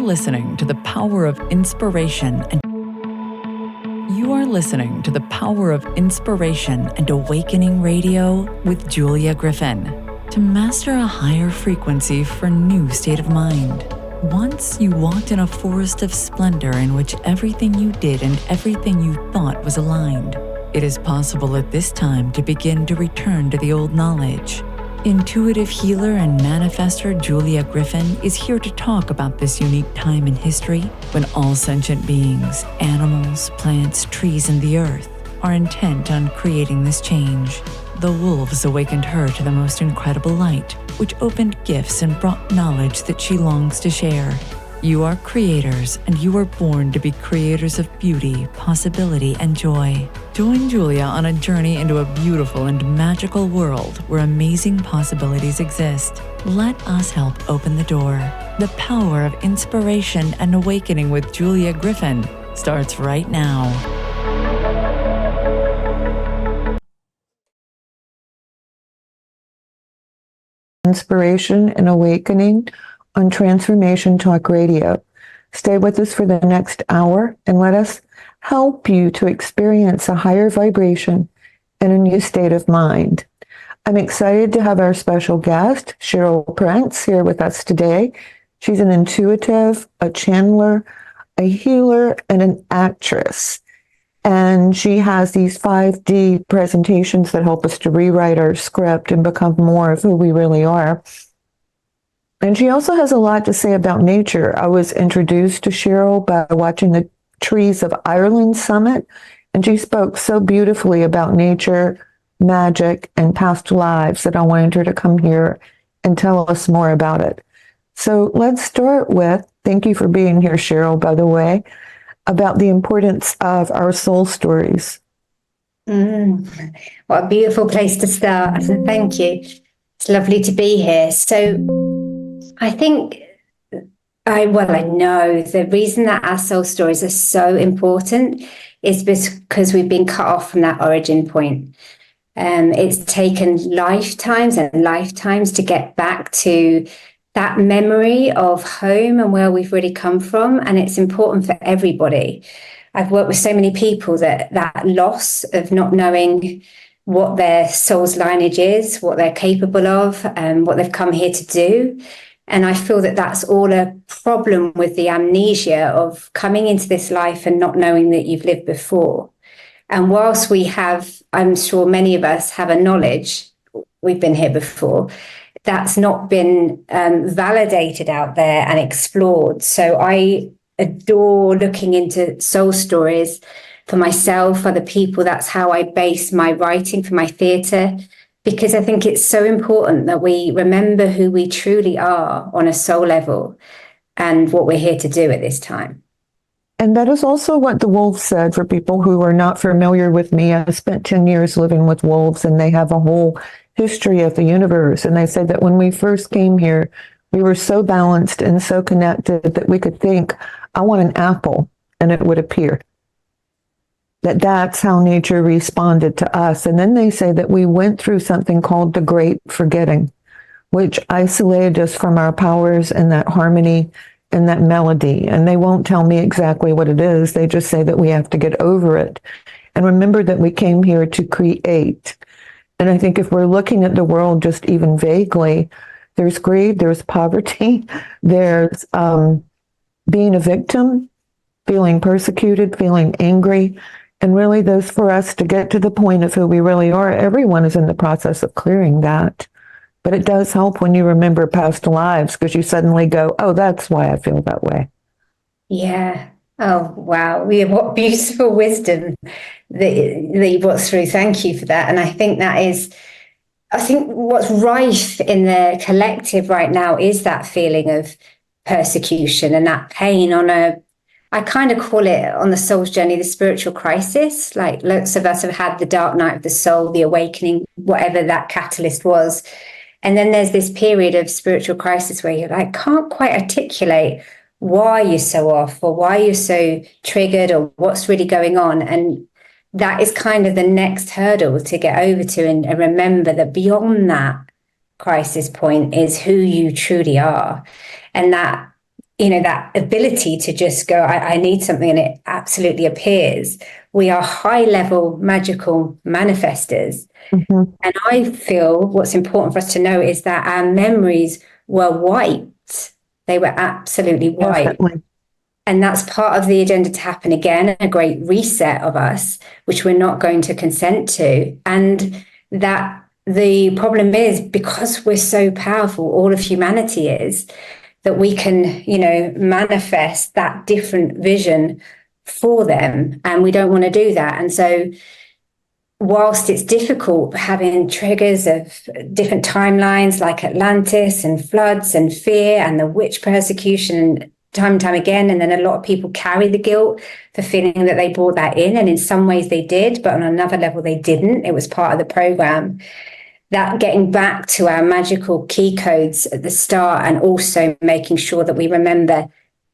listening to the power of inspiration and awakening radio with Julia Griffin. To master a higher frequency for new state of mind. Once you walked in a forest of splendor in which everything you did and everything you thought was aligned. It is possible at this time to begin to return to the old knowledge. Intuitive healer and manifester Julia Griffin is here to talk about this unique time in history when all sentient beings, animals, plants, trees, and the earth are intent on creating this change. The wolves awakened her to the most incredible light, which opened gifts and brought knowledge that she longs to share. You are creators, and you were born to be creators of beauty, possibility, and joy. Join Julia on a journey into a beautiful and magical world where amazing possibilities exist. Let us help open the door. The power of inspiration and awakening with Julia Griffin starts right now. Inspiration and awakening on Transformation Talk Radio. Stay with us for the next hour and let us help you to experience a higher vibration and a new state of mind. I'm excited to have our special guest, Cheryl Prince, here with us today. She's an intuitive, a channeler, a healer, and an actress. And she has these 5D presentations that help us to rewrite our script and become more of who we really are. And she also has a lot to say about nature. I was introduced to Cheryl by watching the Trees of Ireland Summit, and she spoke so beautifully about nature, magic, and past lives that I wanted her to come here and tell us more about it. So let's start with, thank you for being here, Cheryl, by the way, about the importance of our soul stories. What a beautiful place to start. Thank you. It's lovely to be here. So I think, I know the reason that our soul stories are so important is because we've been cut off from that origin point. It's taken lifetimes and lifetimes to get back to that memory of home and where we've really come from. And it's important for everybody. I've worked with so many people that loss of not knowing what their soul's lineage is, what they're capable of, what they've come here to do. And I feel that that's all a problem with the amnesia of coming into this life and not knowing that you've lived before. And whilst we have, I'm sure many of us have a knowledge, we've been here before, that's not been validated out there and explored. So I adore looking into soul stories for myself, other people. That's how I base my writing for my theatre, because I think it's so important that we remember who we truly are on a soul level and what we're here to do at this time. And that is also what the wolves said. For people who are not familiar with me, I spent 10 years living with wolves, and they have a whole history of the universe. And they said that when we first came here, we were so balanced and so connected that we could think, I want an apple, and it would appear. That's how nature responded to us. And then they say that we went through something called the Great Forgetting, which isolated us from our powers and that harmony and that melody. And they won't tell me exactly what it is. They just say that we have to get over it and remember that we came here to create. And I think if we're looking at the world just even vaguely, there's greed, there's poverty, there's being a victim, feeling persecuted, feeling angry. And really, those for us to get to the point of who we really are, everyone is in the process of clearing that. But it does help when you remember past lives, because you suddenly go, oh, that's why I feel that way. Yeah. Oh, wow. What beautiful wisdom that you brought through. Thank you for that. And I think what's rife in the collective right now is that feeling of persecution and that pain I kind of call it on the soul's journey, the spiritual crisis. Like lots of us have had the dark night of the soul, the awakening, whatever that catalyst was. And then there's this period of spiritual crisis where you're like, can't quite articulate why you're so off or why you're so triggered or what's really going on. And that is kind of the next hurdle to get over to and remember that beyond that crisis point is who you truly are. And that that ability to just go, I need something, and it absolutely appears. We are high level magical manifestors. Mm-hmm. And I feel what's important for us to know is that our memories were wiped. They were absolutely wiped. Definitely. And that's part of the agenda to happen again, a great reset of us, which we're not going to consent to. And that the problem is, because we're so powerful, all of humanity is, that we can, manifest that different vision for them. And we don't want to do that. And so, whilst it's difficult having triggers of different timelines like Atlantis and floods and fear and the witch persecution time and time again, and then a lot of people carry the guilt for feeling that they brought that in, and in some ways they did, but on another level they didn't. It was part of the program. That getting back to our magical key codes at the start, and also making sure that we remember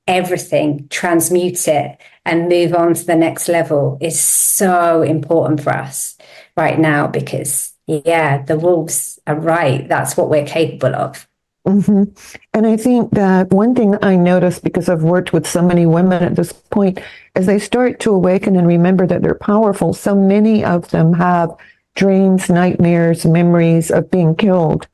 everything, transmute it, and move on to the next level is so important for us right now, because the wolves are right. That's what we're capable of. Mm-hmm. And I think that one thing I noticed, because I've worked with so many women at this point, as they start to awaken and remember that they're powerful, so many of them have dreams, nightmares, memories of being killed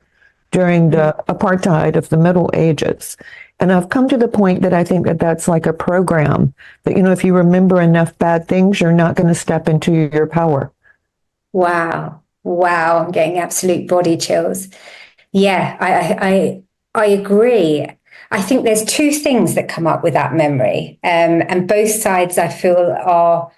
during the apartheid of the Middle Ages. And I've come to the point that I think that that's like a program that, if you remember enough bad things, you're not going to step into your power. Wow. I'm getting absolute body chills. Yeah, I agree. I think there's two things that come up with that memory, and both sides I feel are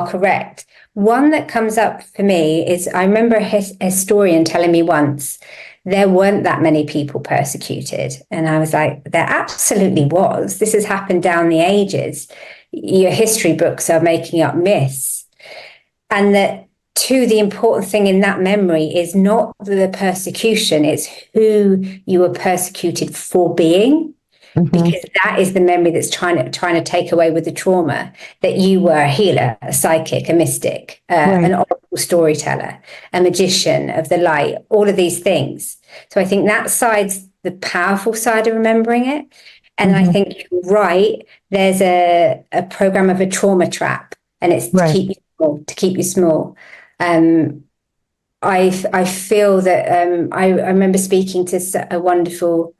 correct. One that comes up for me is, I remember a historian telling me once there weren't that many people persecuted, and I was like, there absolutely was. This has happened down the ages. Your history books are making up myths, and that. Two, the important thing in that memory is not the persecution, it's who you were persecuted for being, because that is the memory that's trying to take away with the trauma, that you were a healer, a psychic, a mystic, an oracle storyteller, a magician of the light, all of these things. So I think that side's the powerful side of remembering it. And I think you're right, there's a program of a trauma trap, and it's to keep you small. I feel that I remember speaking to a wonderful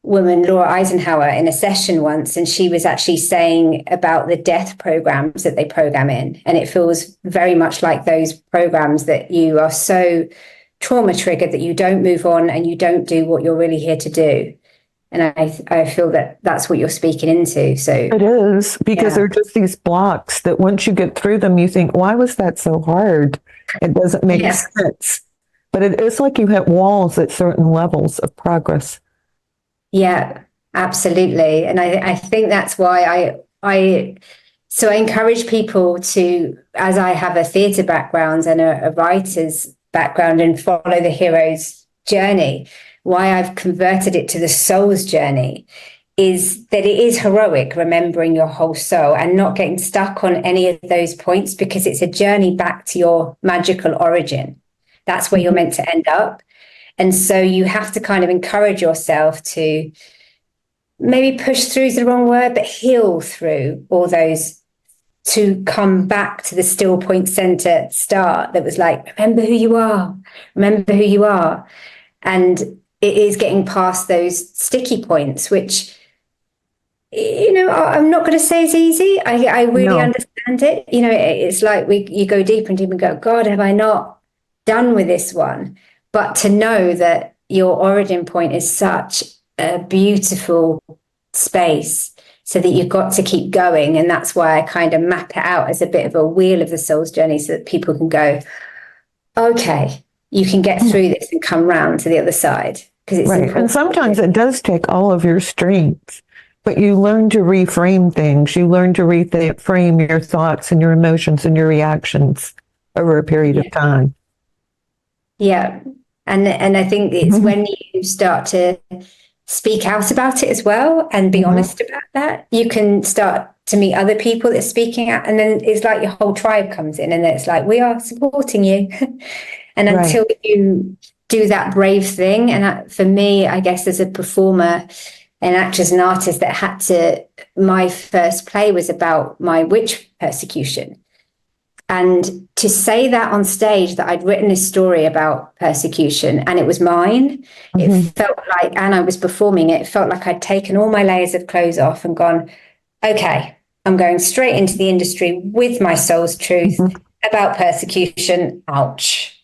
woman, Laura Eisenhower, in a session once, and she was actually saying about the death programs that they program in. And it feels very much like those programs, that you are so trauma triggered that you don't move on and you don't do what you're really here to do. And I feel that that's what you're speaking into. So it is, because they're just these blocks that once you get through them, you think, why was that so hard? It doesn't make sense. But it's like you hit walls at certain levels of progress. Yeah, absolutely. And I think that's why I encourage people to, as I have a theatre background and a writer's background, and follow the hero's journey. Why I've converted it to the soul's journey is that it is heroic, remembering your whole soul and not getting stuck on any of those points, because it's a journey back to your magical origin. That's where you're meant to end up. And so you have to kind of encourage yourself to maybe push through is the wrong word, but heal through all those, to come back to the still point center start that was like, remember who you are, remember who you are. And it is getting past those sticky points, which, I'm not going to say is easy. I really understand it. It's like you go deeper and deeper and go, God, have I not done with this one? But to know that your origin point is such a beautiful space, so that you've got to keep going. And that's why I kind of map it out as a bit of a wheel of the soul's journey, so that people can go, okay, you can get through this and come round to the other side. Because it's right. And sometimes it does take all of your strength, but you learn to reframe things. You learn to reframe your thoughts and your emotions and your reactions over a period of time. Yeah. And I think it's when you start to speak out about it as well and be honest about that, you can start to meet other people that are speaking out. And then it's like your whole tribe comes in, and it's like, we are supporting you. And until you do that brave thing, and for me, I guess as a performer, an actress and artist that had to, my first play was about my witch persecution. And to say that on stage, that I'd written this story about persecution and it was mine, it felt like, and I was performing it, felt like I'd taken all my layers of clothes off and gone, okay, I'm going straight into the industry with my soul's truth about persecution. Ouch.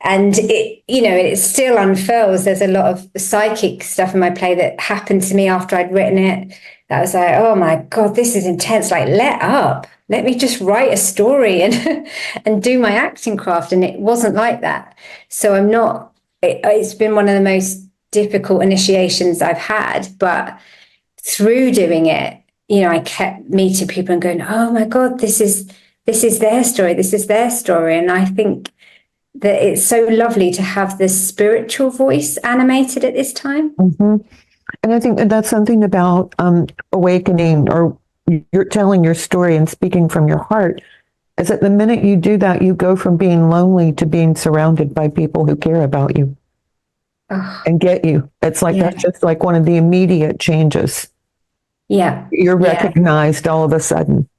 And it, you know, it still unfurls. There's a lot of psychic stuff in my play that happened to me after I'd written it. That was like, oh my God, this is intense. Like, let up. Let me just write a story and and do my acting craft. And it wasn't like that. So I'm not, it's been one of the most difficult initiations I've had. But through doing it, you know, I kept meeting people and going, oh my God, this is their story. This is their story. And I think that it's so lovely to have this spiritual voice animated at this time. And I think that that's something about awakening, or you're telling your story and speaking from your heart, is that the minute you do that, you go from being lonely to being surrounded by people who care about you and get you. It's like that's just like one of the immediate changes. Yeah. You're recognized all of a sudden.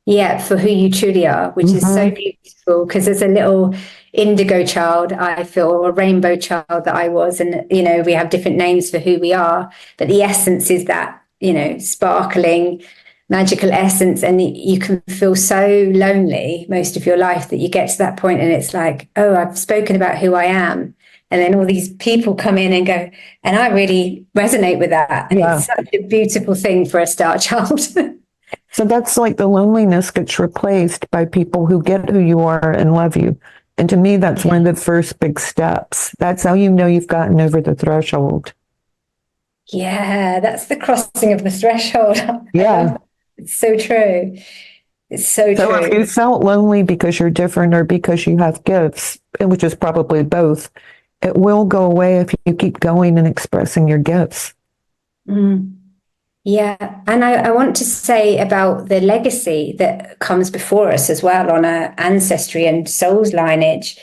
Yeah, for who you truly are, which is so beautiful, because as a little indigo child, I feel, or a rainbow child that I was, and, you know, we have different names for who we are, but the essence is that, you know, sparkling, magical essence. And you can feel so lonely most of your life that you get to that point and it's like, oh, I've spoken about who I am. And then all these people come in and go, and I really resonate with that. And it's such a beautiful thing for a star child. So that's like the loneliness gets replaced by people who get who you are and love you. And to me, that's one of the first big steps. That's how you know you've gotten over the threshold. Yeah, that's the crossing of the threshold. Yeah. It's so true. It's so true. If you felt lonely because you're different or because you have gifts, which is probably both, it will go away if you keep going and expressing your gifts. Yeah, and I want to say about the legacy that comes before us as well on our ancestry and soul's lineage.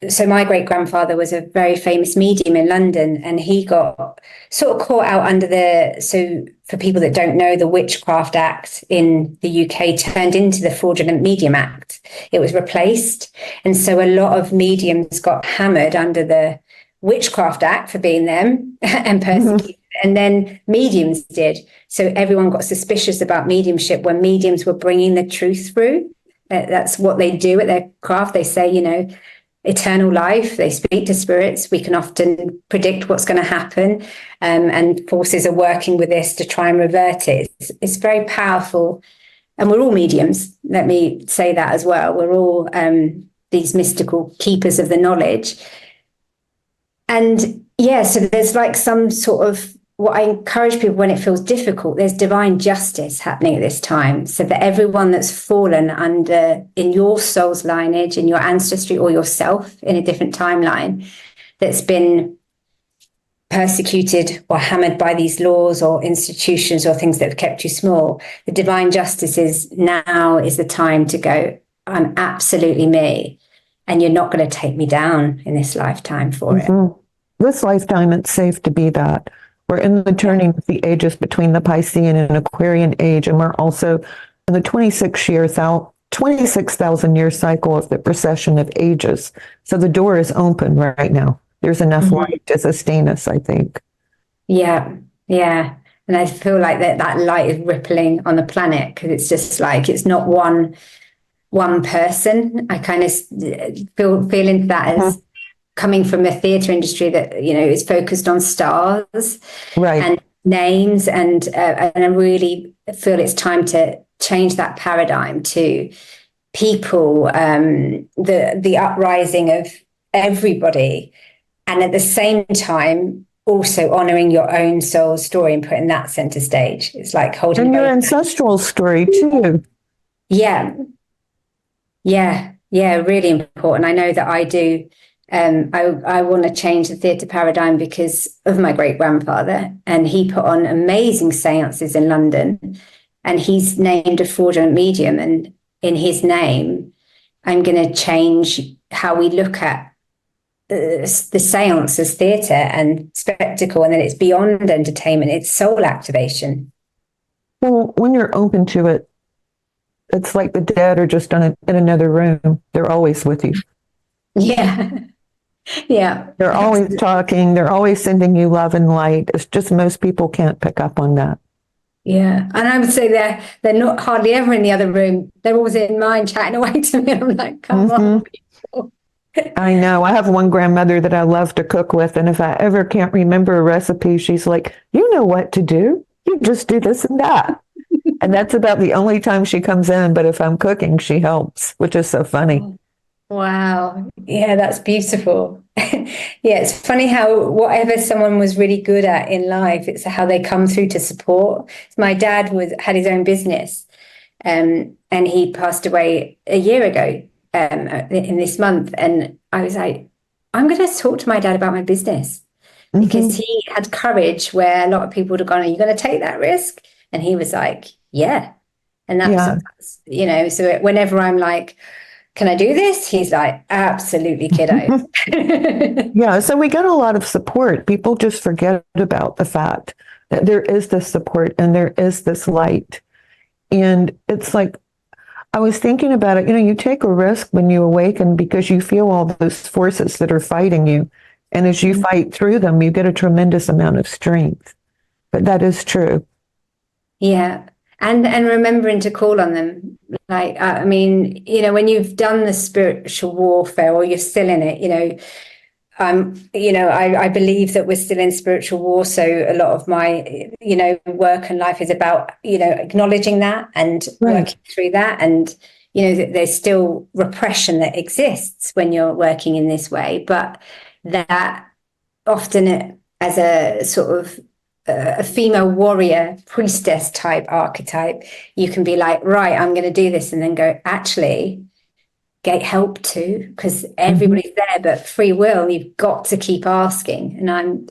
So my great grandfather was a very famous medium in London, and he got sort of caught out under so for people that don't know, the Witchcraft Act in the UK turned into the Fraudulent Medium Act. It was replaced, and so a lot of mediums got hammered under the Witchcraft Act for being them and persecuted. And then mediums did. So everyone got suspicious about mediumship when mediums were bringing the truth through. That's what they do at their craft. They say, you know, eternal life. They speak to spirits. We can often predict what's going to happen. And forces are working with this to try and revert it. It's very powerful. And we're all mediums. Let me say that as well. We're all these mystical keepers of the knowledge. And yeah, so there's like some sort of, what I encourage people when it feels difficult, there's divine justice happening at this time, so that everyone that's fallen under in your soul's lineage, in your ancestry, or yourself in a different timeline, that's been persecuted or hammered by these laws or institutions or things that have kept you small, the divine justice is now is the time to go, I'm absolutely me, and you're not going to take me down in this lifetime for it. This lifetime, it's safe to be that. We're in the turning of the ages between the Piscean and Aquarian age, and we're also in the 26,000 year cycle of the precession of ages. So the door is open right now. There's enough light to sustain us, I think. Yeah. And I feel like that light is rippling on the planet, because it's just like, it's not one person. I kind of feel into that as coming from the theatre industry that, you know, is focused on stars and names, and I really feel it's time to change that paradigm to people, the uprising of everybody, and at the same time also honouring your own soul story and putting that centre stage. It's like holding and your ancestral story too. Yeah, really important. I know that I do. I want to change the theatre paradigm because of my great grandfather, and he put on amazing seances in London, and he's named a fraudulent medium, and in his name, I'm going to change how we look at the seance as theatre and spectacle, and then it's beyond entertainment, it's soul activation. Well, when you're open to it, it's like the dead are just in another room. They're always with you. Yeah. Yeah. They're always talking. They're always sending you love and light. It's just most people can't pick up on that. Yeah. And I would say they're not hardly ever in the other room. They're always in mine chatting away to me. I'm like, come on, people. I know. I have one grandmother that I love to cook with. And if I ever can't remember a recipe, she's like, you know what to do. You just do this and that. And that's about the only time she comes in. But if I'm cooking, she helps, which is so funny. Wow. Yeah, that's beautiful. Yeah, it's funny how whatever someone was really good at in life, it's how they come through to support. My dad had his own business, and he passed away a year ago in this month. And I was like, I'm going to talk to my dad about my business, because he had courage where a lot of people would have gone, are you going to take that risk? And he was like, yeah. And that's, so whenever I'm like, can I do this? He's like, absolutely, kiddo. Yeah, so we get a lot of support. People just forget about the fact that there is this support and there is this light. And it's like, I was thinking about it, you take a risk when you awaken because you feel all those forces that are fighting you. And as you fight through them, you get a tremendous amount of strength. But that is true. Yeah. And remembering to call on them. Like, I mean, when you've done the spiritual warfare or you're still in it, I believe that we're still in spiritual war. So a lot of my, work and life is about, acknowledging that and working through that. And, that there's still repression that exists when you're working in this way. But that often as a sort of a female warrior priestess type archetype, you can be like, right, I'm going to do this, and then go, actually get help too, because everybody's there, but free will, you've got to keep asking. And I'm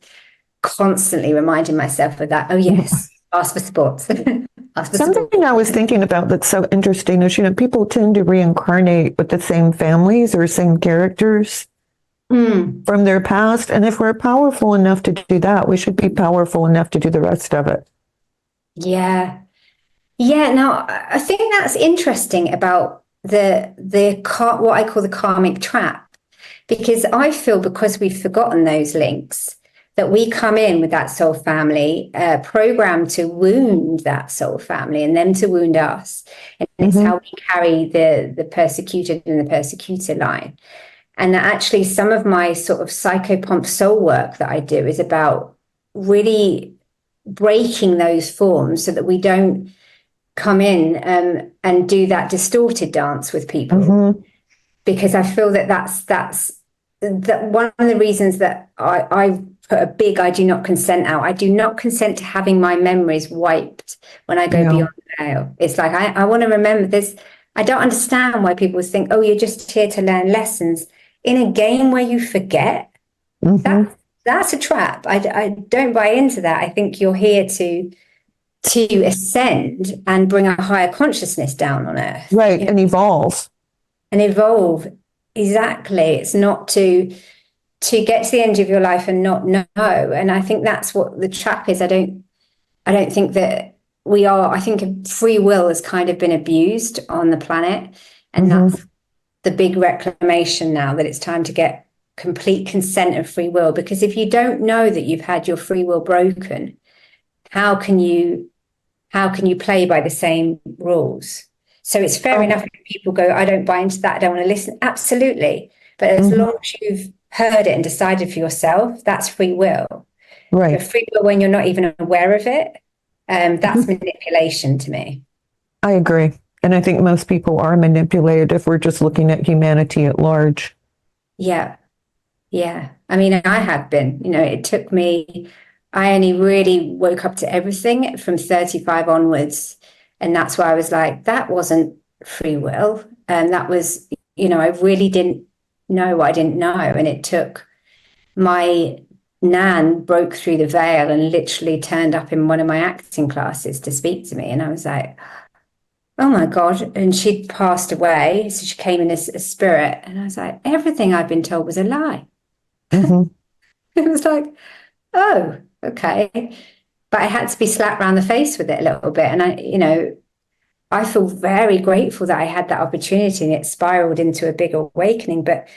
constantly reminding myself of that. Oh yes, ask for support. Something I was thinking about that's so interesting is, people tend to reincarnate with the same families or same characters from their past. And if we're powerful enough to do that, we should be powerful enough to do the rest of it. Yeah. Yeah. Now, I think that's interesting about the what I call the karmic trap, because I feel because we've forgotten those links, that we come in with that soul family programmed to wound that soul family and them to wound us. And it's how we carry the persecuted and the persecutor line. And actually, some of my sort of psychopomp soul work that I do is about really breaking those forms so that we don't come in and do that distorted dance with people. Because I feel that that's one of the reasons that I put a big I do not consent out. I do not consent to having my memories wiped when I go beyond the veil. It's like, I want to remember this. I don't understand why people think, oh, you're just here to learn lessons. In a game where you forget, that's a trap. I don't buy into that. I think you're here to ascend and bring a higher consciousness down on earth. Right, and evolve. And evolve. Exactly. It's not to get to the end of your life and not know. And I think that's what the trap is. I don't think that we are. I think free will has kind of been abused on the planet. And that's the big reclamation now, that it's time to get complete consent of free will. Because if you don't know that you've had your free will broken, how can you play by the same rules? So it's fair enough if people go, I don't buy into that, I don't want to listen. Absolutely. But as long as you've heard it and decided for yourself, that's free will. Right. But free will when you're not even aware of it, that's manipulation to me. I agree. And I think most people are manipulated if we're just looking at humanity at large. Yeah. Yeah. I mean, I have been, it took me, I only really woke up to everything from 35 onwards. And that's why I was like, that wasn't free will. And that was, I really didn't know what I didn't know. And it took my nan broke through the veil and literally turned up in one of my acting classes to speak to me. And I was like, oh my God. And she'd passed away. So she came in as a spirit. And I was like, everything I've been told was a lie. Mhm. It was like, oh, okay. But I had to be slapped around the face with it a little bit. And I feel very grateful that I had that opportunity and it spiraled into a big awakening. But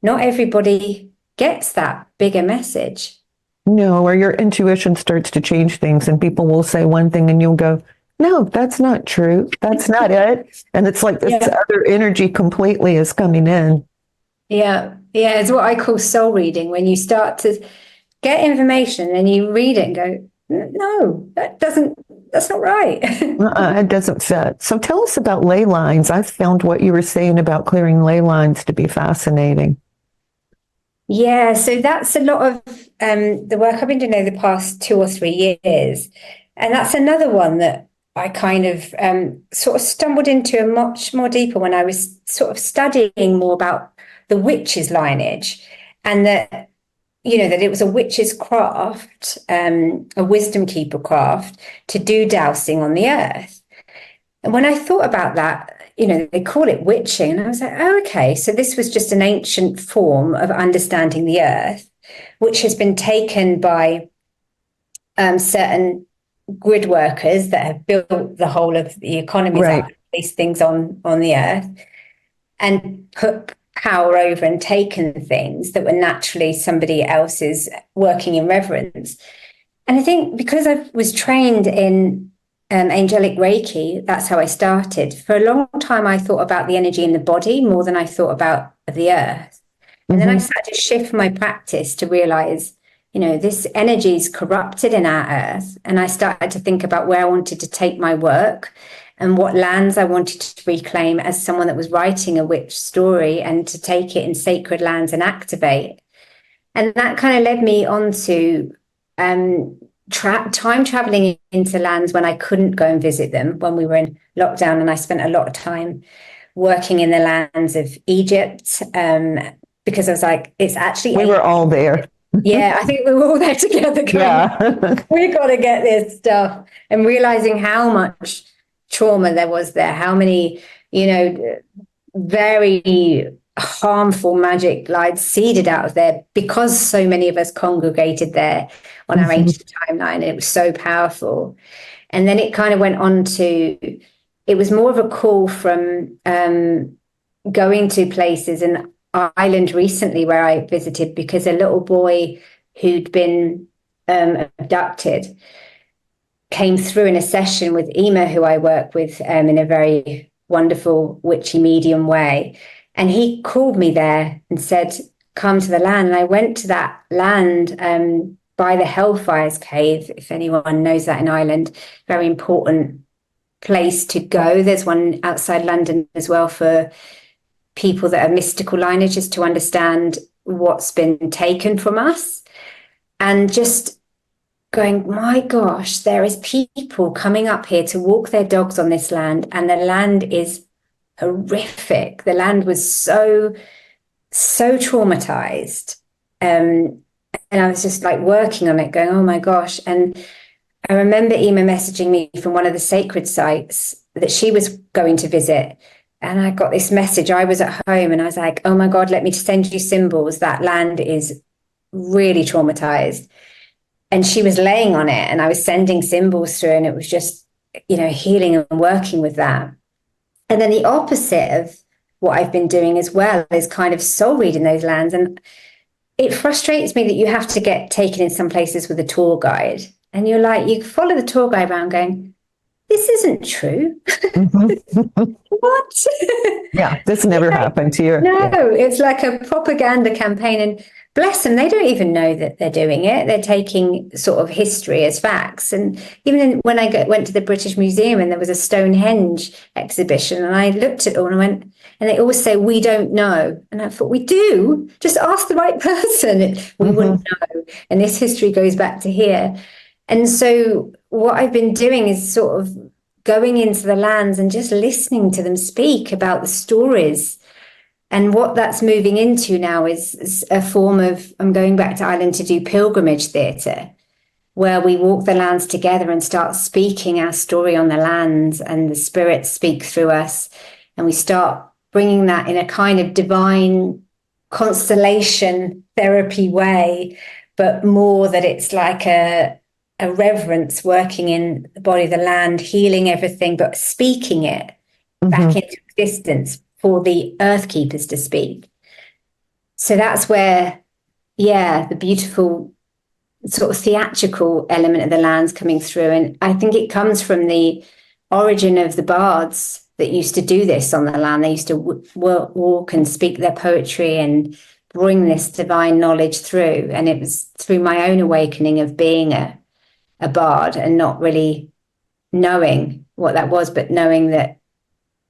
not everybody gets that bigger message. No, or your intuition starts to change things and people will say one thing and you'll go, no, that's not true. That's not it. And it's like this Yeah. other energy completely is coming in. Yeah. Yeah. It's what I call soul reading, when you start to get information and you read it and go, no, that's not right. It doesn't fit. So tell us about ley lines. I've found what you were saying about clearing ley lines to be fascinating. Yeah, so that's a lot of the work I've been doing over the past 2 or 3 years. And that's another one that I kind of sort of stumbled into a much more deeper when I was sort of studying more about the witch's lineage, and that, that it was a witch's craft, a wisdom keeper craft, to do dowsing on the earth. And when I thought about that, they call it witching. And I was like, oh, okay. So this was just an ancient form of understanding the earth, which has been taken by certain grid workers that have built the whole of the economies Right. up, these things on the earth, and put power over and taken things that were naturally somebody else's, working in reverence. And I think because I was trained in angelic Reiki, that's how I started. For a long time, I thought about the energy in the body more than I thought about the earth. And then I started to shift my practice to realize, this energy is corrupted in our earth. And I started to think about where I wanted to take my work and what lands I wanted to reclaim as someone that was writing a witch story, and to take it in sacred lands and activate. And that kind of led me on to time traveling into lands when I couldn't go and visit them when we were in lockdown. And I spent a lot of time working in the lands of Egypt, because I was like, it's actually... We were all there. Yeah, I think we were all there together going, Yeah. we got to get this stuff. And realizing how much trauma there was there, how many, very harmful magic lied seeded out of there, because so many of us congregated there on our ancient timeline. And it was so powerful. And then it kind of went on to, it was more of a call from going to places in Ireland recently where I visited, because a little boy who'd been abducted came through in a session with Ema, who I work with in a very wonderful witchy medium way. And he called me there and said, come to the land. And I went to that land by the Hellfire's Cave, if anyone knows that in Ireland, very important place to go. There's one outside London as well for people that are mystical lineages, to understand what's been taken from us. And just going, my gosh, there is people coming up here to walk their dogs on this land, and the land is horrific. The land was so traumatized. And I was just like working on it, going, oh my gosh. And I remember Ema messaging me from one of the sacred sites that she was going to visit. And I got this message. I was at home and I was like, oh my God, let me send you symbols. That land is really traumatized. And she was laying on it and I was sending symbols through, and it was just, healing and working with that. And then the opposite of what I've been doing as well is kind of soul reading those lands. And it frustrates me that you have to get taken in some places with a tour guide. And you're like, you follow the tour guide around going, this isn't true. What? Yeah, this never happened to you. No, it's like a propaganda campaign. And bless them, they don't even know that they're doing it. They're taking sort of history as facts. And even when I went to the British Museum and there was a Stonehenge exhibition, and I looked at it all and I went, and they always say, we don't know. And I thought, we do. Just ask the right person. We wouldn't know. And this history goes back to here. And so what I've been doing is sort of going into the lands and just listening to them speak about the stories. And what that's moving into now is a form of, I'm going back to Ireland to do pilgrimage theatre, where we walk the lands together and start speaking our story on the lands, and the spirits speak through us. And we start bringing that in a kind of divine constellation therapy way, but more that it's like a reverence working in the body of the land, healing everything, but speaking it back into existence for the earth keepers to speak. So that's where, the beautiful sort of theatrical element of the land's coming through. And I think it comes from the origin of the bards that used to do this on the land. They used to walk and speak their poetry and bring this divine knowledge through. And it was through my own awakening of being a bard and not really knowing what that was, but knowing that,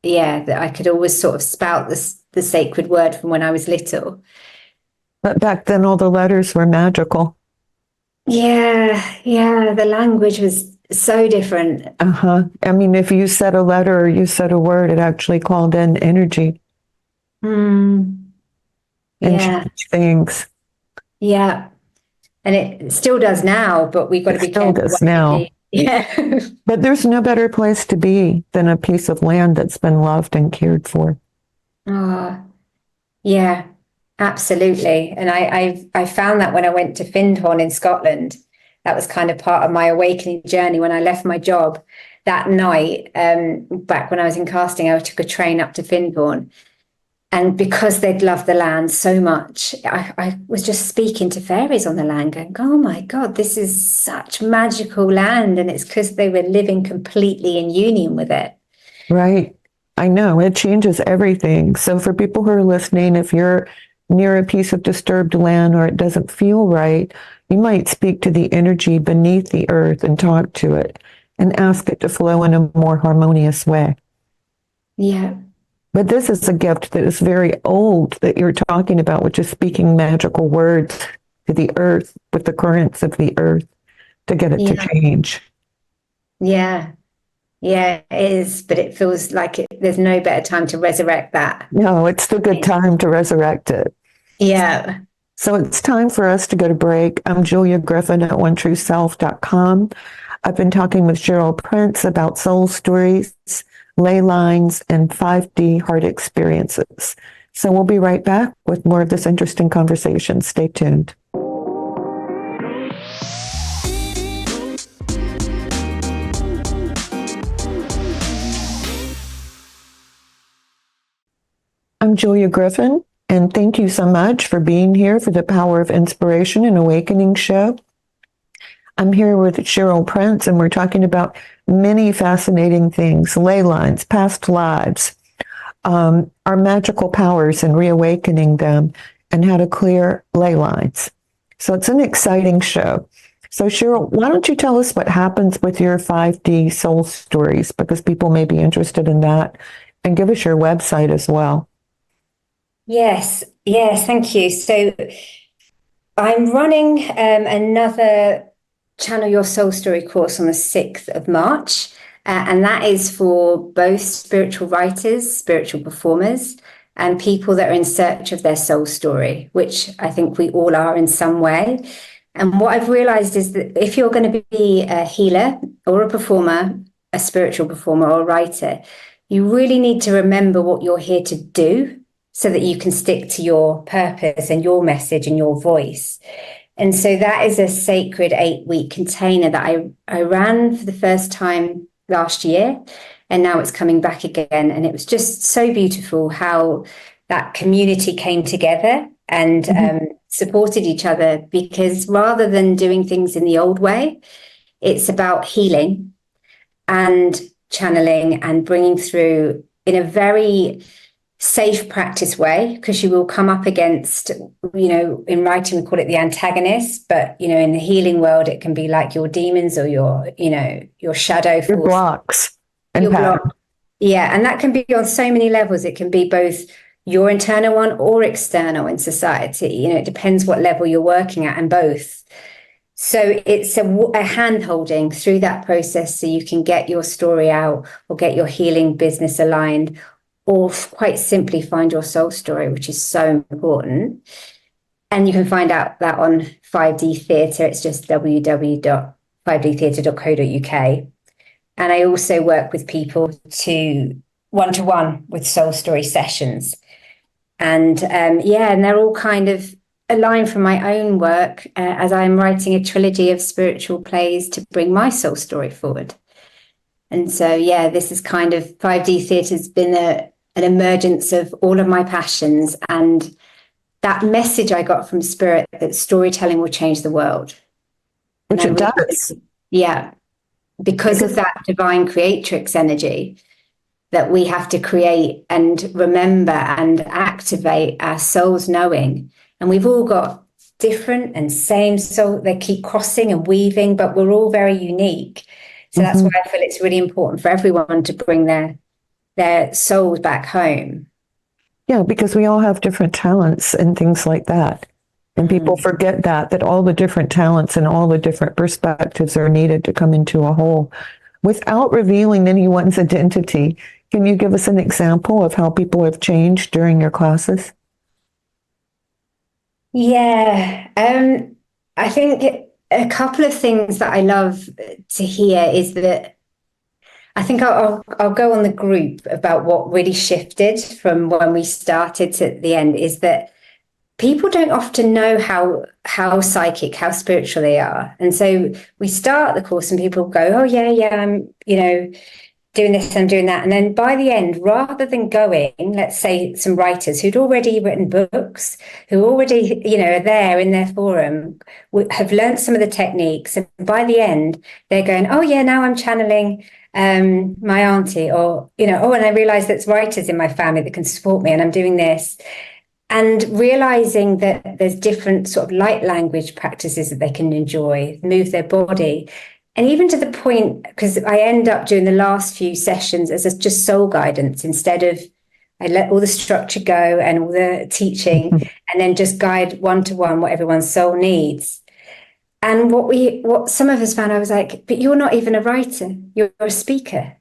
that I could always sort of spout the sacred word from when I was little. But back then, all the letters were magical. Yeah, the language was so different. I mean, if you said a letter or you said a word, it actually called in energy. And changed things. Yeah. And it still does now, but we've got to be careful. It still does now. Yeah. But there's no better place to be than a piece of land that's been loved and cared for. Oh, yeah, absolutely. And I found that when I went to Findhorn in Scotland. That was kind of part of my awakening journey. When I left my job that night, back when I was in casting, I took a train up to Findhorn. And because they'd loved the land so much, I was just speaking to fairies on the land, going, oh my God, this is such magical land. And it's because they were living completely in union with it. Right. I know. It changes everything. So for people who are listening, if you're near a piece of disturbed land or it doesn't feel right, you might speak to the energy beneath the earth and talk to it and ask it to flow in a more harmonious way. Yeah. But this is a gift that is very old that you're talking about, which is speaking magical words to the earth with the currents of the earth to get it to change. Yeah, it is. But it feels like there's no better time to resurrect that. No, it's the good time to resurrect it. Yeah. So it's time for us to go to break. I'm Julia Griffin at OneTrueSelf.com. I've been talking with Cheryl Prince about soul stories, ley lines, and 5D heart experiences. So we'll be right back with more of this interesting conversation. Stay tuned. I'm Julia Griffin, and thank you so much for being here for the Power of Inspiration and Awakening show. I'm here with Cheryl Prince, and we're talking about many fascinating things, ley lines, past lives, our magical powers and reawakening them, and how to clear ley lines. So it's an exciting show. So Cheryl, why don't you tell us what happens with your 5D soul stories, because people may be interested in that, and give us your website as well. Yes, thank you. So I'm running another Channel Your Soul Story course on the 6th of March. And that is for both spiritual writers, spiritual performers, and people that are in search of their soul story, which I think we all are in some way. And what I've realized is that if you're going to be a healer or a performer, a spiritual performer or a writer, you really need to remember what you're here to do so that you can stick to your purpose and your message and your voice. And so that is a sacred 8-week container that I ran for the first time last year, and now it's coming back again. And it was just so beautiful how that community came together and supported each other, because rather than doing things in the old way, it's about healing and channeling and bringing through in a very safe practice way, because you will come up against, in writing we call it the antagonist, but in the healing world it can be like your demons or your shadow force. Your blocks and yeah, and that can be on so many levels. It can be both your internal one or external in society. It depends what level you're working at, and both. So it's a hand holding through that process so you can get your story out or get your healing business aligned, or quite simply find your soul story, which is so important. And you can find out that on 5D Theatre. It's just www.5dtheatre.co.uk. And I also work with people to one-to-one with soul story sessions. And and they're all kind of aligned from my own work as I'm writing a trilogy of spiritual plays to bring my soul story forward. And so, this is kind of 5D theatre has been an emergence of all of my passions, and that message I got from Spirit that storytelling will change the world. Which it does. Yeah, because of that divine creatrix energy that we have to create and remember and activate our soul's knowing. And we've all got different and same soul. They keep crossing and weaving, but we're all very unique. So that's why I feel it's really important for everyone to bring their souls back home. Yeah, because we all have different talents and things like that. And people forget that all the different talents and all the different perspectives are needed to come into a whole. Without revealing anyone's identity, can you give us an example of how people have changed during your classes? Yeah, I think a couple of things that I love to hear is that I think I'll go on the group about what really shifted from when we started to the end is that people don't often know how psychic, how spiritual they are. And so we start the course and people go, oh yeah, I'm, doing this, I'm doing that. And then by the end, rather than going, let's say some writers who'd already written books, who already, are there in their forum, have learned some of the techniques. And by the end, they're going, oh yeah, now I'm channeling my auntie, or, and I realize there's writers in my family that can support me and I'm doing this. And realizing that there's different sort of light language practices that they can enjoy, move their body. And even to the point, because I end up doing the last few sessions as just soul guidance instead of, I let all the structure go and all the teaching and then just guide one-to-one what everyone's soul needs. And what some of us found, I was like, but you're not even a writer, you're a speaker.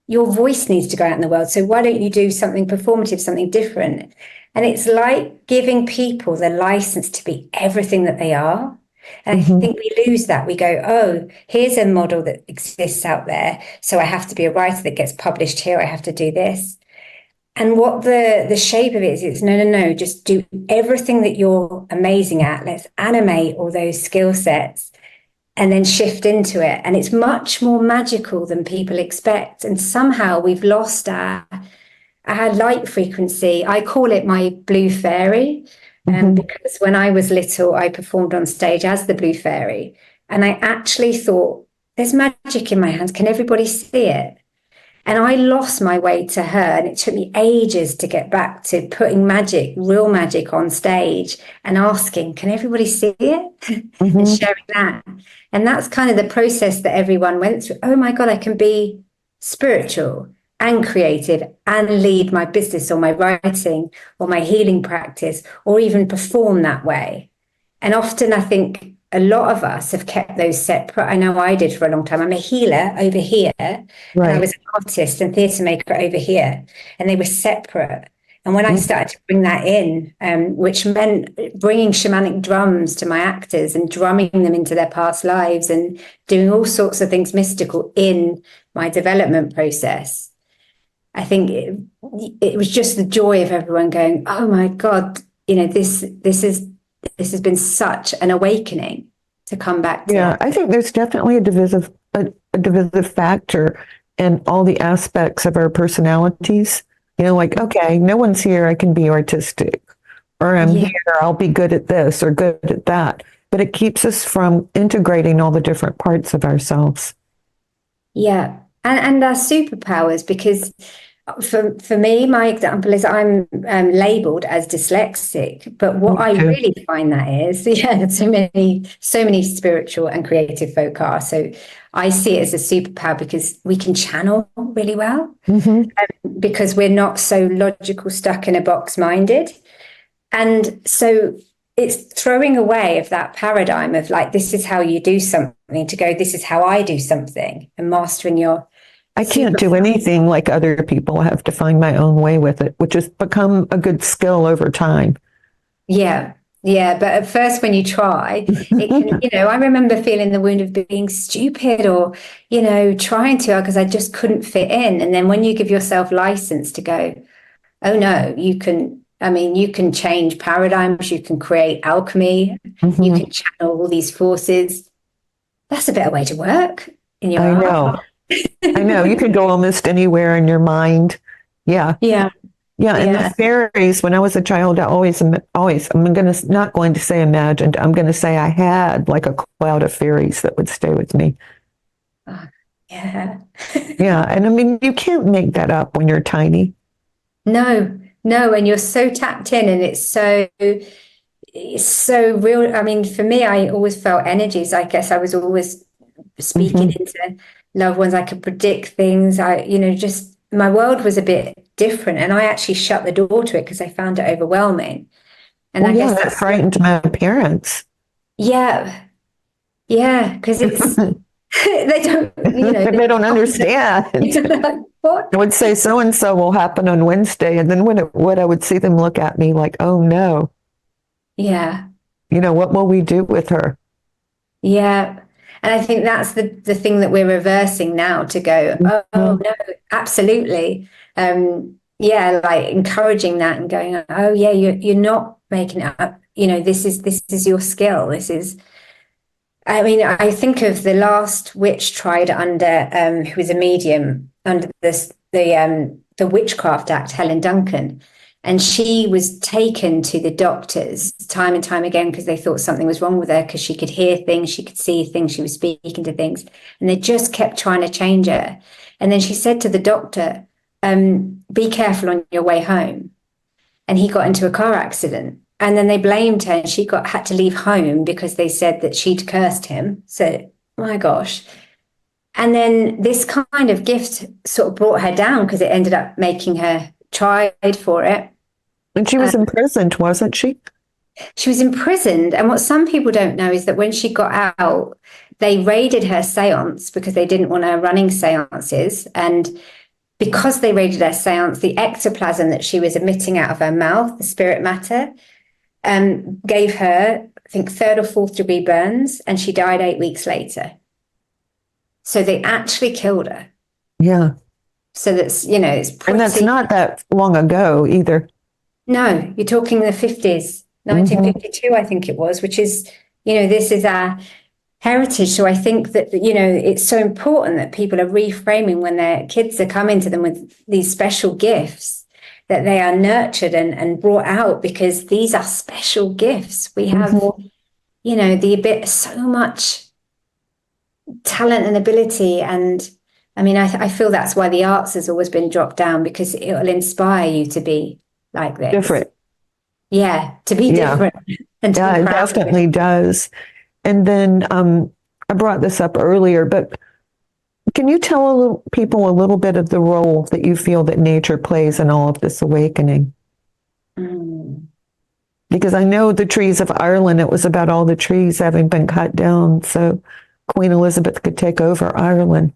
Your voice needs to go out in the world. So why don't you do something performative, something different? And it's like giving people the license to be everything that they are. And I think we lose that. We go, oh, here's a model that exists out there. So I have to be a writer that gets published here. I have to do this. And what the shape of it is no, just do everything that you're amazing at. Let's animate all those skill sets and then shift into it. And it's much more magical than people expect. And somehow we've lost our light frequency. I call it my blue fairy. Because when I was little, I performed on stage as the blue fairy. And I actually thought, there's magic in my hands. Can everybody see it? And I lost my way to her. And it took me ages to get back to putting magic, real magic on stage and asking, can everybody see it? And sharing that. And that's kind of the process that everyone went through. Oh my God, I can be spiritual and creative and lead my business or my writing or my healing practice or even perform that way. And often I think a lot of us have kept those separate. I know I did for a long time. I'm a healer over here, and I was an artist and theatre maker over here, and they were separate. And when I started to bring that in, which meant bringing shamanic drums to my actors and drumming them into their past lives and doing all sorts of things mystical in my development process, I think it was just the joy of everyone going, oh my God, this has been such an awakening to come back to. Yeah, I think there's definitely a divisive factor in all the aspects of our personalities. Like, okay, no one's here, I can be artistic, or I'm here, I'll be good at this or good at that. But it keeps us from integrating all the different parts of ourselves. Yeah. And our superpowers, because for me, my example is I'm labeled as dyslexic, but what I really find that is, so many spiritual and creative folk are. So I see it as a superpower because we can channel really well, because we're not so logical, stuck in a box minded. And so it's throwing away of that paradigm of like, this is how you do something, to go, this is how I do something, and mastering your. I can't do anything like other people. I have to find my own way with it, which has become a good skill over time. Yeah. But at first when you try, it can, I remember feeling the wound of being stupid or, trying to, because I just couldn't fit in. And then when you give yourself license to go, oh no, you can I mean, you can change paradigms, you can create alchemy, Mm-hmm. you can channel all these forces. That's a better way to work in your I art. know. I know. You can go almost anywhere in your mind. Yeah. Yeah. Yeah. And the Yeah. fairies, when I was a child, I always, I'm going to, not going to say imagined, I'm going to say I had like a cloud of fairies that would stay with me. Oh, yeah. Yeah. And I mean, you can't make that up when you're tiny. No, no. And you're so tapped in and it's so real. I mean, for me, I always felt energies. I guess I was always speaking Mm-hmm. into loved ones. I could predict things. Just my world was a bit different. And I actually shut the door to it because I found it overwhelming. And Well, I yeah, guess that that's, frightened my parents. yeah, yeah, because it's, they don't, They don't understand. like, what? I would say so and so will happen on Wednesday, and then when I would see them look at me like, "Oh no, Yeah. what will we do with her?" Yeah. And I think that's the thing that we're reversing now to go, oh, Mhm. no, absolutely. Yeah, like encouraging that and going, oh yeah, you're not making it up. This is your skill. I mean, I think of the last witch tried under who was a medium under the Witchcraft Act, Helen Duncan. And she was taken to the doctors time and time again because they thought something was wrong with her because she could hear things, she could see things, she was speaking to things. And they just kept trying to change her. And then she said to the doctor, be careful on your way home. And he got into a car accident. And then they blamed her and she had to leave home because they said that she'd cursed him. So, my gosh. And then this kind of gift sort of brought her down because it ended up making her tried for it. And she was imprisoned, wasn't she? She was imprisoned. And what some people don't know is that when she got out, they raided her seance because they didn't want her running seances. And because they raided her seance, the ectoplasm that she was emitting out of her mouth, the spirit matter, gave her, I think, 3rd or 4th degree burns. And she died 8 weeks later. So they actually killed her. Yeah. So it's pretty. And that's not that long ago either. No, you're talking the 50s, Mm-hmm. 1952, I think it was, which is, this is our heritage. So I think that, it's so important that people are reframing when their kids are coming to them with these special gifts, that they are nurtured and brought out because these are special gifts. We have, so much talent and ability. And I mean, I feel that's why the arts has always been dropped down because it'll inspire you to be like this. Different. Yeah, to be different. And to be It proud of it. definitely does. And then I brought this up earlier, but can you tell people a little bit of the role that you feel that nature plays in all of this awakening? Because I know the trees of Ireland, it was about all the trees having been cut down so Queen Elizabeth could take over Ireland.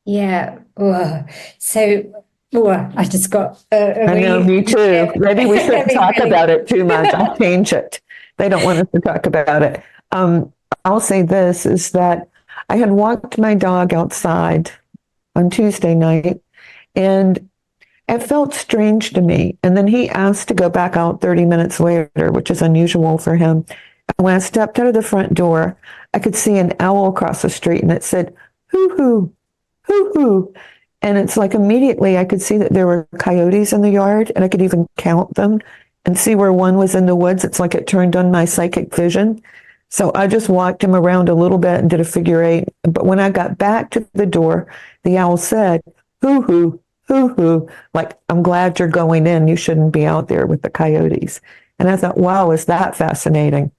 Yeah. Oh. So, I just got I know, me too. Maybe we shouldn't talk about it too much. I'll change it. They don't want us to talk about it. I'll say this is that I had walked my dog outside on Tuesday night and it felt strange to me. And then he asked to go back out 30 minutes later, which is unusual for him. And when I stepped out of the front door, I could see an owl across the street and it said, hoo hoo, hoo hoo. And it's like immediately I could see that there were coyotes in the yard and I could even count them and see where one was in the woods. It's like it turned on my psychic vision. So I just walked him around a little bit and did a figure 8. But when I got back to the door, the owl said, hoo hoo, hoo hoo. Like, I'm glad you're going in. You shouldn't be out there with the coyotes. And I thought, wow, is that fascinating?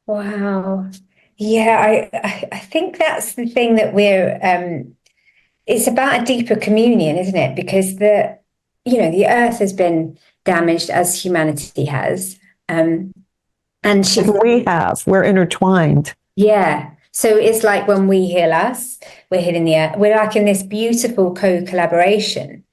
Wow. Yeah, I think that's the thing that it's about a deeper communion, isn't it? Because the earth has been damaged as humanity has. And We're intertwined. yeah. So it's like when we heal us, we're healing the earth. We're like in this beautiful co-collaboration.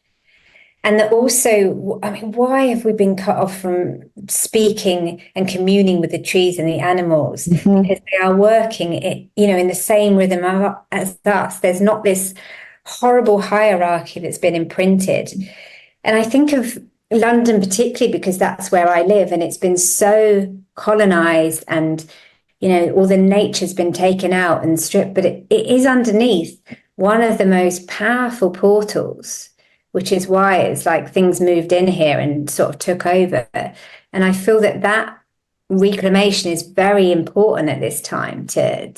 And that also, I mean, why have we been cut off from speaking and communing with the trees and the animals? Mm-hmm. Because they are working, in the same rhythm as us. There's not this horrible hierarchy that's been imprinted. And I think of London, particularly because that's where I live, and it's been so colonized, and all the nature's been taken out and stripped, but it is underneath one of the most powerful portals, which is why it's like things moved in here and sort of took over. And I feel that reclamation is very important at this time to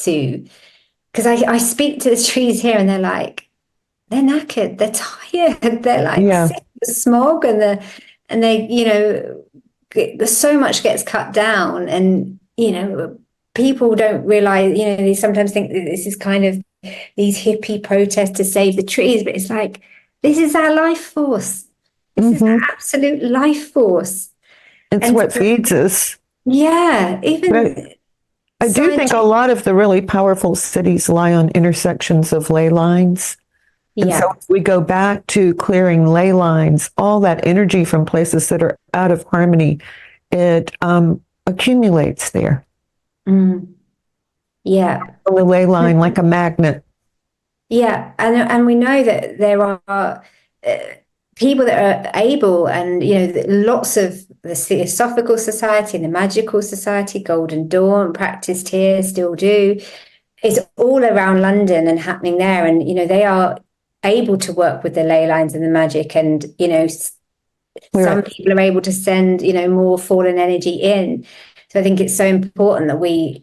because I speak to the trees here and they're knackered, they're tired, they're like Yeah. sick of the smog and so much gets cut down, and people don't realize, they sometimes think that this is kind of these hippie protests to save the trees, but it's like, this is our life force. This is our absolute life force. It's And what feeds us. yeah, even But I do think a lot of the really powerful cities lie on intersections of ley lines. And so if we go back to clearing ley lines, all that energy from places that are out of harmony, it accumulates there. Yeah. On the ley line, like a magnet. Yeah. And we know that there are people that are able, and, lots of the Theosophical Society and the Magical Society, Golden Dawn, practiced here, still do. It's all around London and happening there. And, they are able to work with the ley lines and the magic. And, some people are able to send, more fallen energy in. So I think it's so important that we,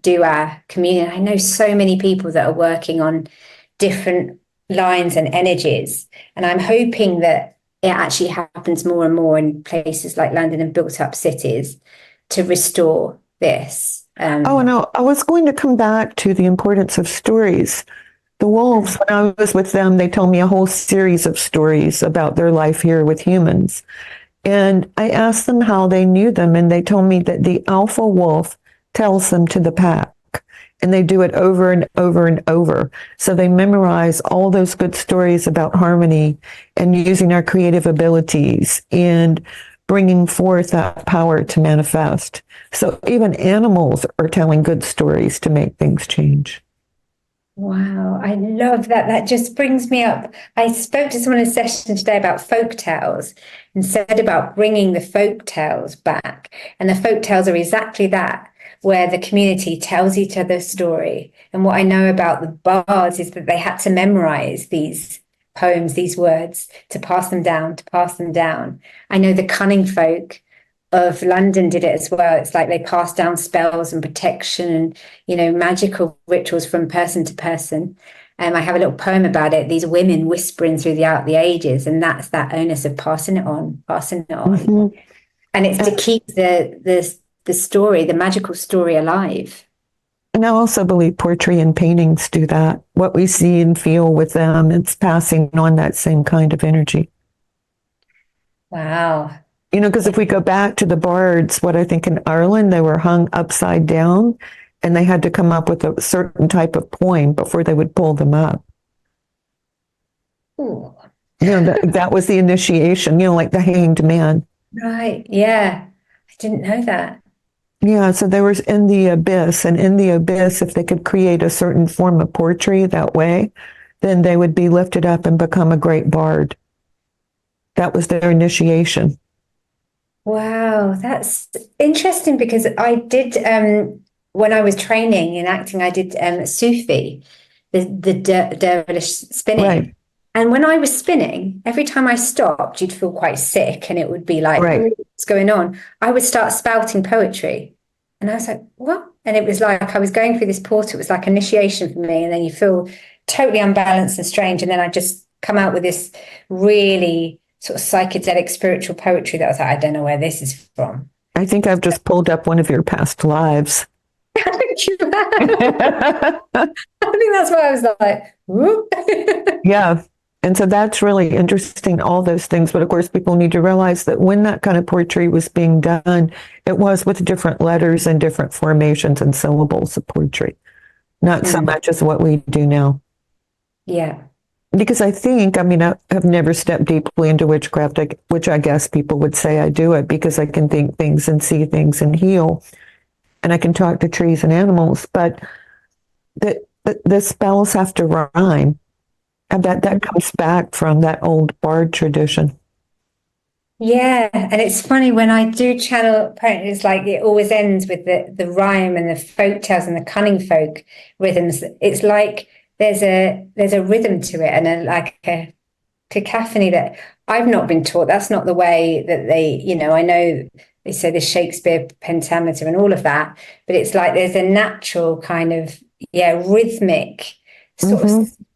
do our communion. I know so many people that are working on different lines and energies. And I'm hoping that it actually happens more and more in places like London and built up cities to restore this. Oh, no, I was going to come back to the importance of stories. The wolves, when I was with them, they told me a whole series of stories about their life here with humans. And I asked them how they knew them, and they told me that the alpha wolf tells them to the pack, and they do it over and over and over. So they memorize all those good stories about harmony and using our creative abilities and bringing forth that power to manifest. So even animals are telling good stories to make things change. Wow, I love that. That just brings me up. I spoke to someone in a session today about folk tales and said about bringing the folk tales back. And the folk tales are exactly that, where the community tells each other a story. And what I know about the bards is that they had to memorize these poems, these words, to pass them down, to pass them down. I know the cunning folk of London did it as well. It's like they passed down spells and protection and, magical rituals from person to person. I have a little poem about it, these women whispering throughout the ages, and that's that onus of passing it on. And it's to keep the story, the magical story, alive. And I also believe poetry and paintings do that. What we see and feel with them, it's passing on that same kind of energy. Wow. Because if we go back to the bards, what I think in Ireland, they were hung upside down and they had to come up with a certain type of poem before they would pull them up. Ooh. That was the initiation, like the hanged man. Right. Yeah. I didn't know that. Yeah. So they were in the abyss, and in the abyss, if they could create a certain form of poetry that way, then they would be lifted up and become a great bard. That was their initiation. Wow, that's interesting, because I did when I was training in acting, I did Sufi, the dervish spinning. Right. And when I was spinning, every time I stopped, you'd feel quite sick, and it would be like, what's going on? I would start spouting poetry, and I was like, what? And it was like I was going through this portal. It was like initiation for me, and then you feel totally unbalanced and strange, and then I just come out with this really sort of psychedelic spiritual poetry that I was like, I don't know where this is from. I think I've just pulled up one of your past lives. I think that's why I was like, whoop. Yeah. And so that's really interesting, all those things. But of course, people need to realize that when that kind of poetry was being done, it was with different letters and different formations and syllables of poetry, not so much as what we do now. Yeah. Because I have never stepped deeply into witchcraft, which I guess people would say I do it because I can think things and see things and heal. And I can talk to trees and animals, but the spells have to rhyme. And that comes back from that old bard tradition. Yeah, and it's funny when I do channel poetry, it's like it always ends with the rhyme and the folk tales and the cunning folk rhythms. It's like there's a rhythm to it and like a cacophony that I've not been taught. That's not the way that I know they say the Shakespeare pentameter and all of that, but it's like there's a natural kind of, rhythmic sort of Hmm.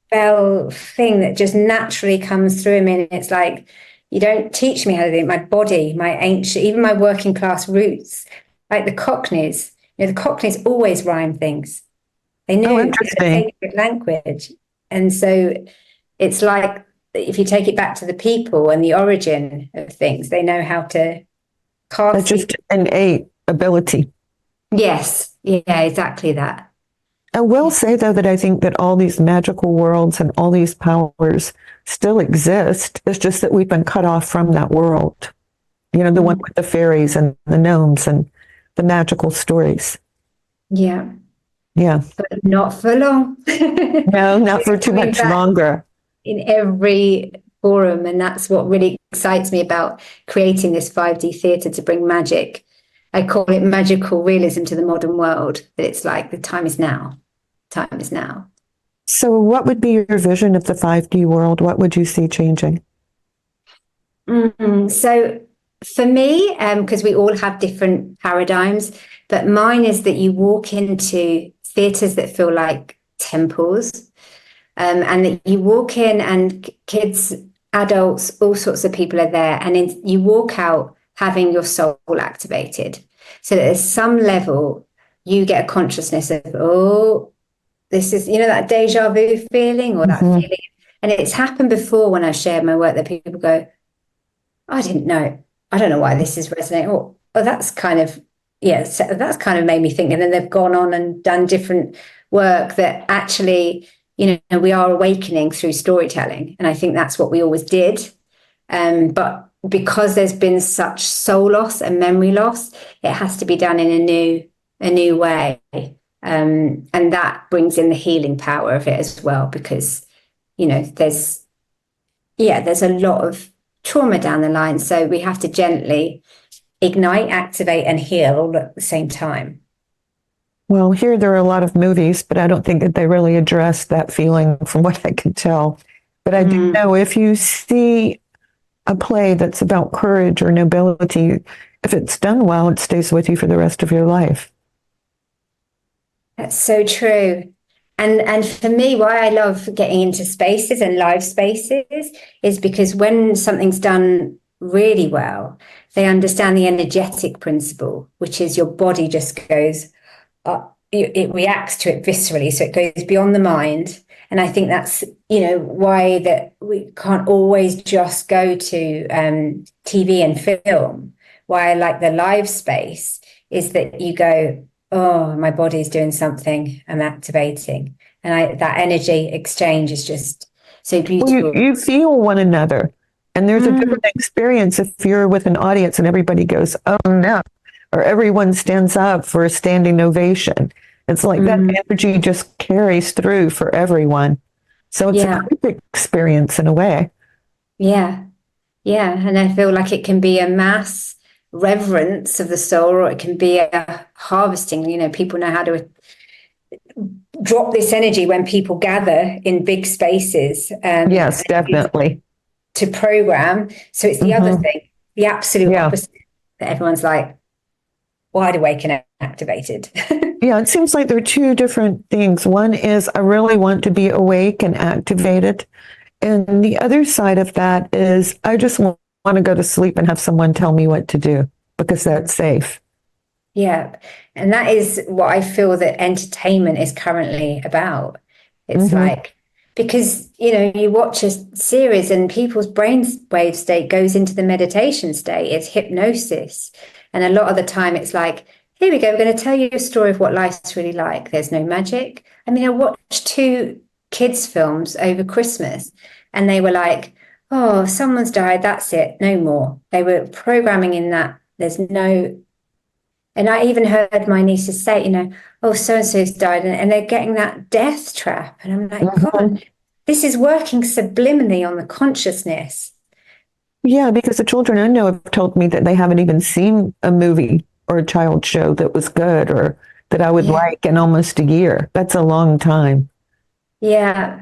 spell thing that just naturally comes through me. And it's like, you don't teach me how to do it. My body, my ancient, even my working class roots, like the Cockneys, the Cockneys always rhyme things. They Oh, knew their interesting. sacred language. And so it's like if you take it back to the people and the origin of things, they know how to That's cast the. just innate ability. Yes, yeah, exactly that. I will Yeah. say, though, that I think that all these magical worlds and all these powers still exist. It's just that we've been cut off from that world. The one Mm. with the fairies and the gnomes and the magical stories. Yeah, Yeah. but not for long. No, not for We're too coming much back longer. in every forum, and that's what really excites me about creating this 5D theatre to bring magic. I call it magical realism to the modern world. That it's like the time is now. Time is now. So, what would be your vision of the 5D world? What would you see changing? So for me, because we all have different paradigms, but mine is that you walk into theatres that feel like temples, and that you walk in and kids, adults, all sorts of people are there, and you walk out having your soul activated. So that at some level, you get a consciousness of, oh, this is, that deja vu feeling or that Hmm. feeling. And it's happened before when I shared my work that people go, I didn't know. I don't know why this is resonating. Oh, that's kind of, yeah, so that's kind of made me think. And then they've gone on and done different work that actually, we are awakening through storytelling. And I think that's what we always did. But because there's been such soul loss and memory loss, it has to be done in a new way. And that brings in the healing power of it as well, because, there's a lot of trauma down the line. So we have to gently ignite, activate, and heal all at the same time. Well, here there are a lot of movies, but I don't think that they really address that feeling from what I can tell. But I do Mm, know if you see a play that's about courage or nobility, if it's done well, it stays with you for the rest of your life. that's so true. And for me, why I love getting into spaces and live spaces is because when something's done really well, they understand the energetic principle, which is your body just goes, it reacts to it viscerally. So it goes beyond the mind. And I think that's, why that we can't always just go to TV and film. Why I like the live space is that you go, oh, my body's doing something, I'm activating. And that energy exchange is just so Well, you, beautiful. you feel one another. And there's a Mm, different experience if you're with an audience and everybody goes, oh no, or everyone stands up for a standing ovation. It's like that mm, energy just carries through for everyone. So it's a yeah, group experience in a way. yeah. Yeah, and I feel like it can be a mass reverence of the soul, or it can be a harvesting. People know how to drop this energy when people gather in big spaces, Yes, definitely. to program. So it's the other Hmm. thing, the absolute Yeah. opposite, that everyone's like wide awake and activated. Yeah, it seems like there are two different things. One is I really want to be awake and activated. And the other side of that is I just want to go to sleep and have someone tell me what to do because that's safe. Yeah. And that is what I feel that entertainment is currently about. It's Hmm. like, because, you watch a series and people's brainwave state goes into the meditation state, it's hypnosis. And a lot of the time it's like, here we go, we're going to tell you a story of what life's really like. There's no magic. I mean, I watched two kids' films over Christmas and they were like, oh, someone's died, that's it, no more. They were programming in that there's no. And I even heard my nieces say, oh, so and so's died, and they're getting that death trap. And I'm like, God, Hmm. this is working subliminally on the consciousness. Yeah, because the children I know have told me that they haven't even seen a movie or a child show that was good or that I would Yeah. like in almost a year. That's a long time. Yeah.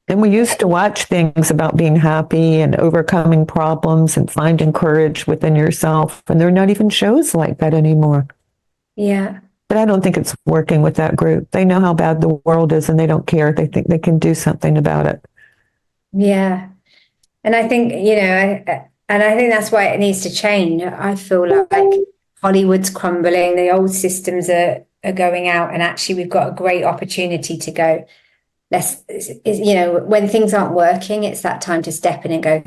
And we used to watch things about being happy and overcoming problems and finding courage within yourself. And they're not even shows like that anymore. Yeah. But I don't think it's working with that group. They know how bad the world is and they don't care. They think they can do something about it. Yeah. And I think, and I think that's why it needs to change. I feel like Hollywood's crumbling, the old systems are going out, and actually we've got a great opportunity to go, when things aren't working, it's that time to step in and go,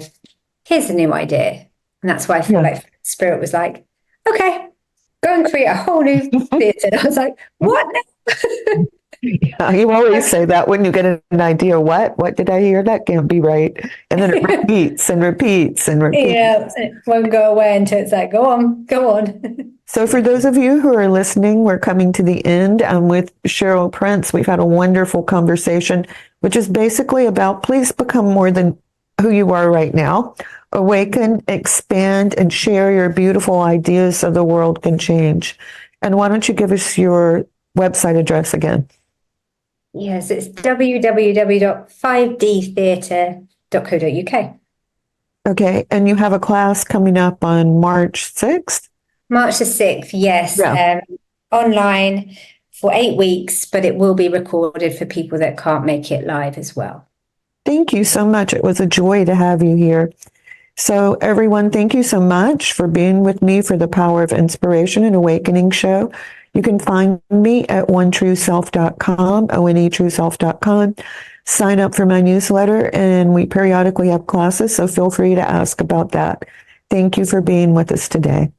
here's a new idea. And that's why I feel like Spirit was like, okay, go and create a whole new theatre. And I was like, what now? Yeah, you always say that when you get an idea. What did I hear? That can't be right. And then it repeats and repeats and repeats. Yeah, it won't go away until it's like, go on. So for those of you who are listening, we're coming to the end. I'm with Cheryl Prince. We've had a wonderful conversation, which is basically about please become more than who you are right now. Awaken, expand, and share your beautiful ideas so the world can change. And why don't you give us your website address again? Yes, it's www.5dtheatre.co.uk. Okay, and you have a class coming up on March 6th? March the 6th, yes. Yeah. Online for 8 weeks, but it will be recorded for people that can't make it live as well. Thank you so much. It was a joy to have you here. So everyone, thank you so much for being with me for the Power of Inspiration and Awakening show. You can find me at onetrueself.com, onetrueself.com. Sign up for my newsletter, and we periodically have classes, so feel free to ask about that. Thank you for being with us today.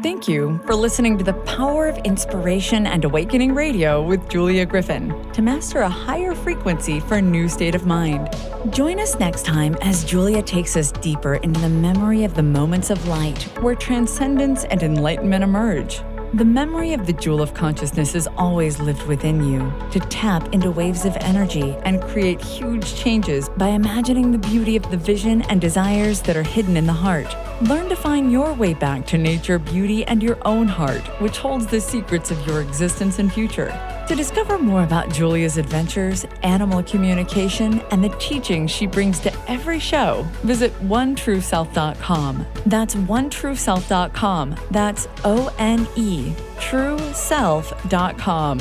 Thank you for listening to the Power of Inspiration and Awakening Radio with Julia Griffin to master a higher frequency for a new state of mind. Join us next time as Julia takes us deeper into the memory of the moments of light where transcendence and enlightenment emerge. The memory of the jewel of consciousness is always lived within you to tap into waves of energy and create huge changes by imagining the beauty of the vision and desires that are hidden in the heart. Learn to find your way back to nature, beauty, and your own heart, which holds the secrets of your existence and future. To discover more about Julia's adventures, animal communication, and the teachings she brings to every show, visit onetrueself.com. That's onetrueself.com. That's ONE, trueself.com.